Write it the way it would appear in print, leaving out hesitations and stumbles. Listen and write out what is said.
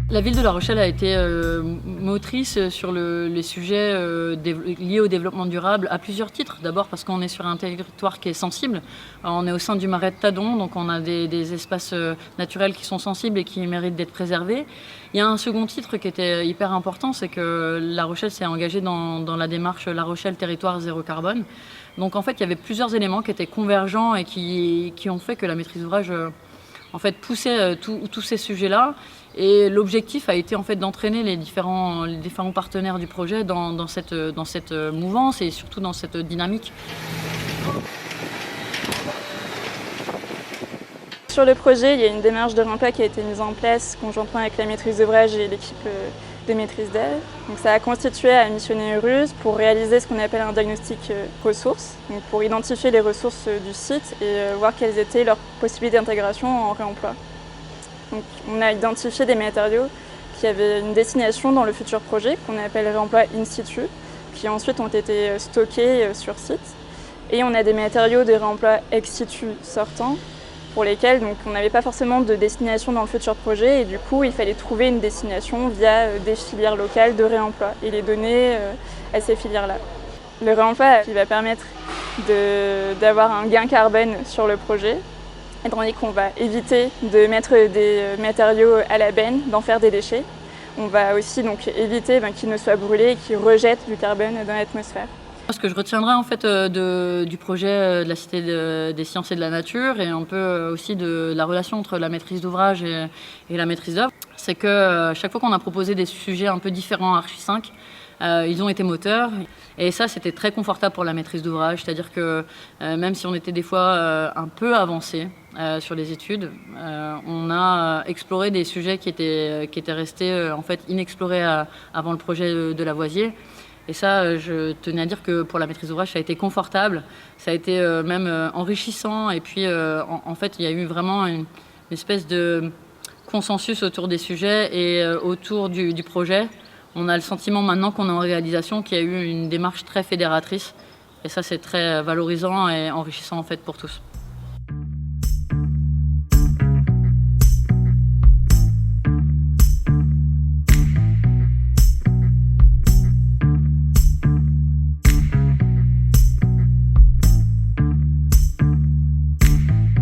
La ville de La Rochelle a été motrice sur les sujets liés au développement durable à plusieurs titres. D'abord parce qu'on est sur un territoire qui est sensible. On est au sein du marais de Tadon, donc on a des espaces naturels qui sont sensibles et qui méritent d'être préservés. Il y a un second titre qui était hyper important, c'est que La Rochelle s'est engagée dans la démarche La Rochelle territoire zéro carbone. Donc en fait, il y avait plusieurs éléments qui étaient convergents et qui ont fait que la maîtrise d'ouvrage en fait, poussait tous ces sujets-là. Et l'objectif a été en fait d'entraîner les différents partenaires du projet dans cette mouvance et surtout dans cette dynamique. Sur le projet, il y a une démarche de réemploi qui a été mise en place conjointement avec la maîtrise d'ouvrage et l'équipe de maîtrise d'œuvre. Donc ça a constitué à missionner Uruz pour réaliser ce qu'on appelle un diagnostic ressources, donc pour identifier les ressources du site et voir quelles étaient leurs possibilités d'intégration en réemploi. Donc, on a identifié des matériaux qui avaient une destination dans le futur projet qu'on appelle réemploi in situ, qui ensuite ont été stockés sur site. Et on a des matériaux de réemploi ex situ sortants pour lesquels donc, on n'avait pas forcément de destination dans le futur projet et du coup il fallait trouver une destination via des filières locales de réemploi et les donner à ces filières-là. Le réemploi qui va permettre d'avoir un gain carbone sur le projet, étant donné qu'on va éviter de mettre des matériaux à la benne, d'en faire des déchets. On va aussi donc éviter qu'ils ne soient brûlés et qu'ils rejettent du carbone dans l'atmosphère. Ce que je retiendrai en fait du projet de la Cité des Sciences et de la Nature et un peu aussi de la relation entre la maîtrise d'ouvrage et la maîtrise d'œuvre, c'est que chaque fois qu'on a proposé des sujets un peu différents à Archi 5, ils ont été moteurs et ça c'était très confortable pour la maîtrise d'ouvrage, c'est-à-dire que même si on était des fois un peu avancé sur les études, on a exploré des sujets qui étaient restés en fait inexplorés avant le projet de Lavoisier. Et ça, je tenais à dire que pour la maîtrise d'ouvrage, ça a été confortable, ça a été même enrichissant. Et puis, en fait, il y a eu vraiment une espèce de consensus autour des sujets et autour du projet. On a le sentiment maintenant qu'on est en réalisation qu'il y a eu une démarche très fédératrice. Et ça, c'est très valorisant et enrichissant en fait pour tous.